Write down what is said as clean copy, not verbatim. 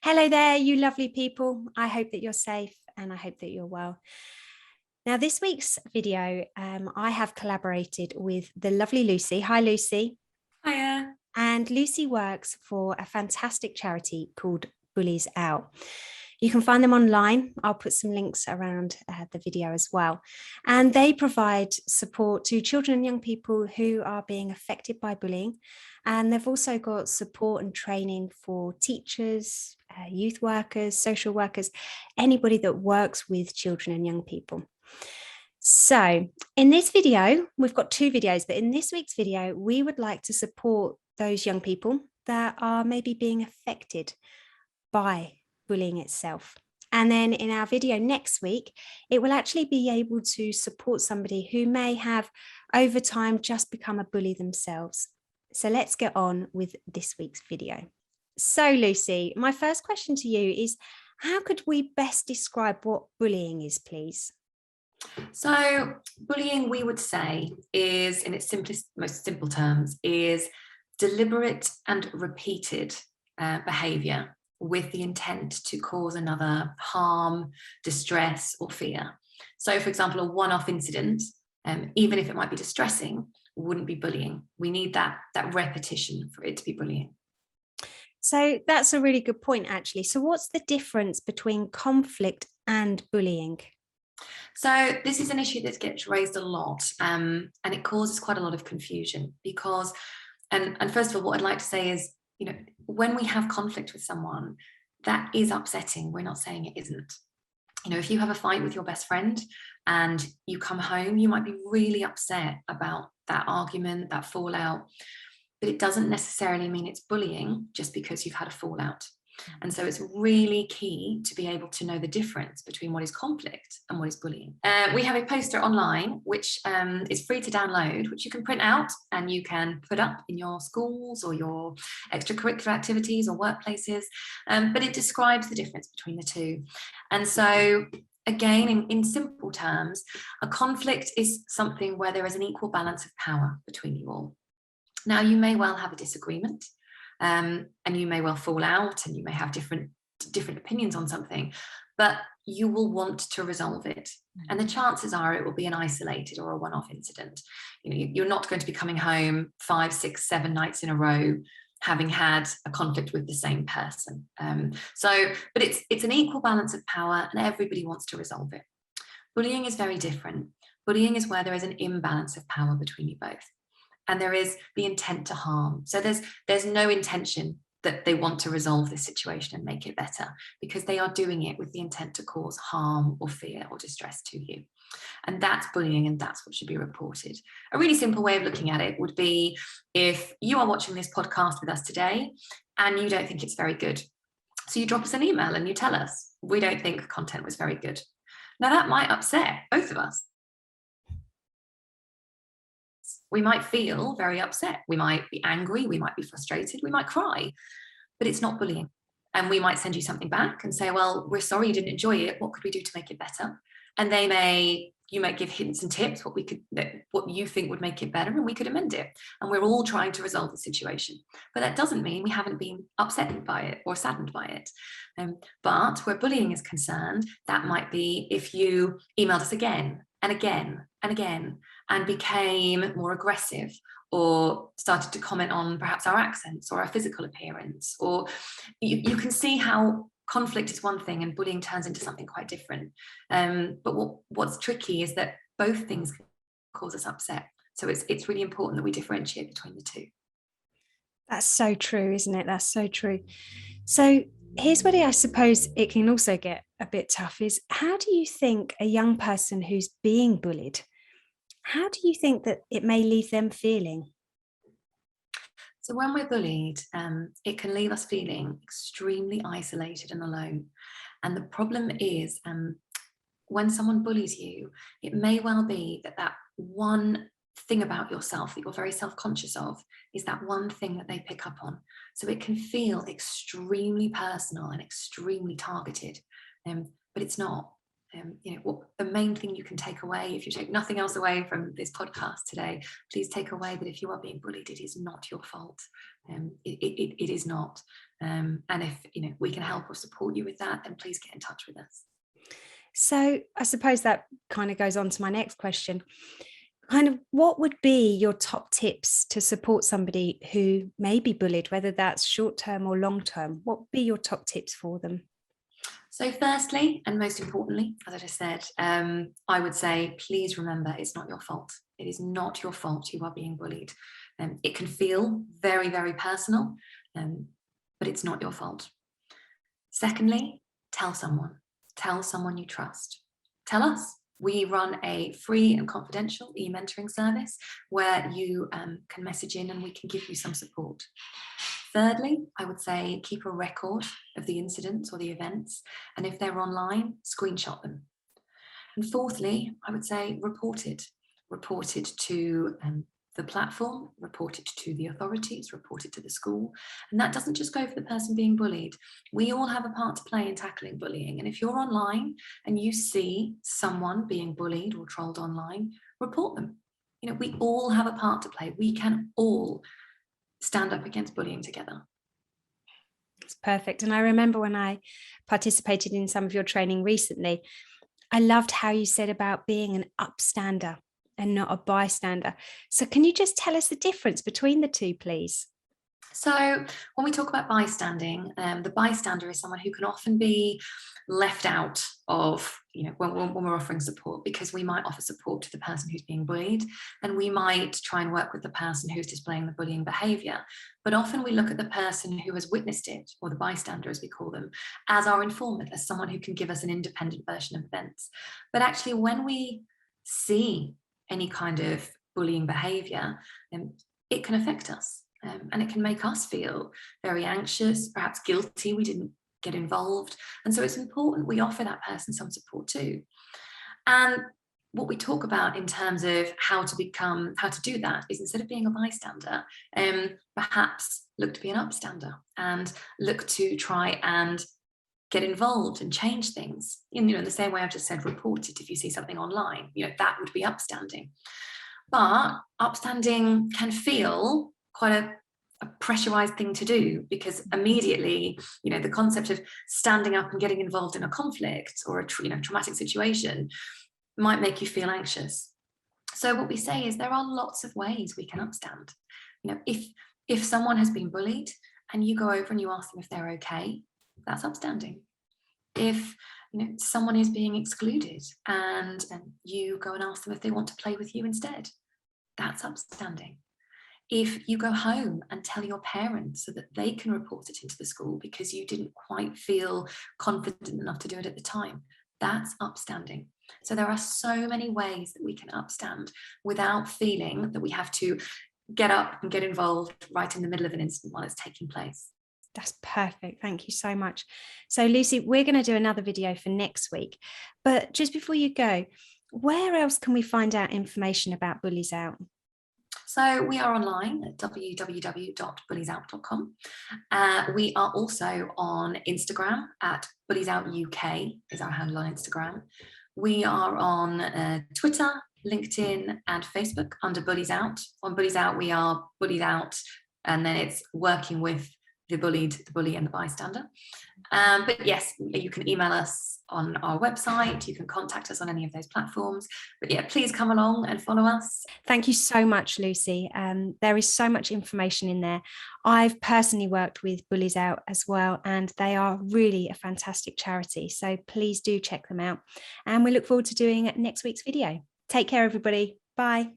Hello there, you lovely people. I hope that you're safe and I hope that you're well. Now, this week's video, I have collaborated with the lovely Lucy. Hi, Lucy. Hiya. And Lucy works for a fantastic charity called Bullied. You can find them online. I'll put some links around the video as well. And they provide support to children and young people who are being affected by bullying. And they've also got support and training for teachers, youth workers, social workers, anybody that works with children and young people. So in this video, we've got two videos, but in this week's video, we would like to support those young people that are maybe being affected by bullying itself. And then in our video next week, it will actually be able to support somebody who may have over time just become a bully themselves. So let's get on with this week's video. So Lucy, my first question to you is, how could we best describe what bullying is, please? So bullying, we would say, is, in its simplest, most simple terms, is deliberate and repeated behaviour with the intent to cause another harm, distress, or fear. So, for example, a one-off incident, even if it might be distressing, wouldn't be bullying. We need that repetition for it to be bullying. So that's a really good point, actually. So what's the difference between conflict and bullying? So this is an issue that gets raised a lot, and it causes quite a lot of confusion because, and first of all, what I'd like to say is, when we have conflict with someone, that is upsetting. We're not saying it isn't. If you have a fight with your best friend and you come home, you might be really upset about that argument, that fallout, but it doesn't necessarily mean it's bullying just because you've had a fallout. And so it's really key to be able to know the difference between what is conflict and what is bullying. We have a poster online, which is free to download, which you can print out and you can put up in your schools or your extracurricular activities or workplaces. But it describes the difference between the two. And so, again, in simple terms, a conflict is something where there is an equal balance of power between you all. Now, you may well have a disagreement. And you may well fall out and you may have different opinions on something, but you will want to resolve it. And the chances are it will be an isolated or a one-off incident. You're not going to be coming home 5, 6, 7 nights in a row having had a conflict with the same person. But it's an equal balance of power and everybody wants to resolve it. Bullying is very different. Bullying is where there is an imbalance of power between you both. And there is the intent to harm. So there's no intention that they want to resolve this situation and make it better, because they are doing it with the intent to cause harm or fear or distress to you. And that's bullying, and that's what should be reported. A really simple way of looking at it would be if you are watching this podcast with us today and you don't think it's very good. So you drop us an email and you tell us, we don't think the content was very good. Now that might upset both of us. We might feel very upset. We might be angry. We might be frustrated. We might cry, but it's not bullying. And we might send you something back and say, well, we're sorry you didn't enjoy it. What could we do to make it better? And you might give hints and tips, what you think would make it better, and we could amend it. And we're all trying to resolve the situation. But that doesn't mean we haven't been upset by it or saddened by it. But where bullying is concerned, that might be if you emailed us again and again and again and became more aggressive, or started to comment on perhaps our accents or our physical appearance, or you can see how conflict is one thing and bullying turns into something quite different. But what's tricky is that both things can cause us upset. So it's really important that we differentiate between the two. That's so true, isn't it? That's so true. So here's where I suppose it can also get a bit tough is, how do you think a young person who's being bullied, how do you think that it may leave them feeling? So when we're bullied, it can leave us feeling extremely isolated and alone. And the problem is, when someone bullies you, it may well be that one thing about yourself that you're very self-conscious of is that one thing that they pick up on. So it can feel extremely personal and extremely targeted, but it's not. What the main thing you can take away, if you take nothing else away from this podcast today, please take away that if you are being bullied, it is not your fault. It is not. And if we can help or support you with that, then please get in touch with us. So I suppose that kind of goes on to my next question. Kind of what would be your top tips to support somebody who may be bullied, whether that's short-term or long-term? What would be your top tips for them? So firstly, and most importantly, as I just said, I would say, please remember, it's not your fault. It is not your fault you are being bullied. It can feel very, very personal, but it's not your fault. Secondly, tell someone you trust. Tell us. We run a free and confidential e-mentoring service where you can message in and we can give you some support. Thirdly, I would say keep a record of the incidents or the events, and if they're online, screenshot them. And fourthly, I would say report it. Report it to the platform, report it to the authorities, report it to the school. And that doesn't just go for the person being bullied. We all have a part to play in tackling bullying. And if you're online and you see someone being bullied or trolled online, report them. We all have a part to play. We can all stand up against bullying together. It's perfect. And I remember when I participated in some of your training recently, I loved how you said about being an upstander and not a bystander. So can you just tell us the difference between the two, please? So when we talk about bystanding, the bystander is someone who can often be left out of, when we're offering support, because we might offer support to the person who's being bullied, and we might try and work with the person who's displaying the bullying behaviour. But often we look at the person who has witnessed it, or the bystander as we call them, as our informant, as someone who can give us an independent version of events. But actually, when we see any kind of bullying behaviour, it can affect us. And it can make us feel very anxious, perhaps guilty we didn't get involved. And so it's important we offer that person some support too. And what we talk about in terms of how to do that is, instead of being a bystander, perhaps look to be an upstander and look to try and get involved and change things. In the same way I've just said, report it if you see something online. That would be upstanding. But upstanding can feel quite a pressurized thing to do, because immediately, the concept of standing up and getting involved in a conflict or a traumatic situation might make you feel anxious. So what we say is there are lots of ways we can upstand. If someone has been bullied and you go over and you ask them if they're okay, that's upstanding. If someone is being excluded and you go and ask them if they want to play with you instead, that's upstanding. If you go home and tell your parents so that they can report it into the school because you didn't quite feel confident enough to do it at the time, that's upstanding. So there are so many ways that we can upstand without feeling that we have to get up and get involved right in the middle of an incident while it's taking place. That's perfect. Thank you so much. So Lucy, we're going to do another video for next week. But just before you go, where else can we find out information about Bullies Out? So we are online at www.bulliesout.com. We are also on Instagram at BulliesOutUK is our handle on Instagram. We are on Twitter, LinkedIn and Facebook under Bullies Out. On Bullies Out, we are bullied out, and then it's working with the bullied, the bully and the bystander. But yes, you can email us on our website, you can contact us on any of those platforms. But yeah, please come along and follow us. Thank you so much, Lucy. There is so much information in there. I've personally worked with Bullies Out as well, and they are really a fantastic charity. So please do check them out. And we look forward to doing next week's video. Take care, everybody. Bye.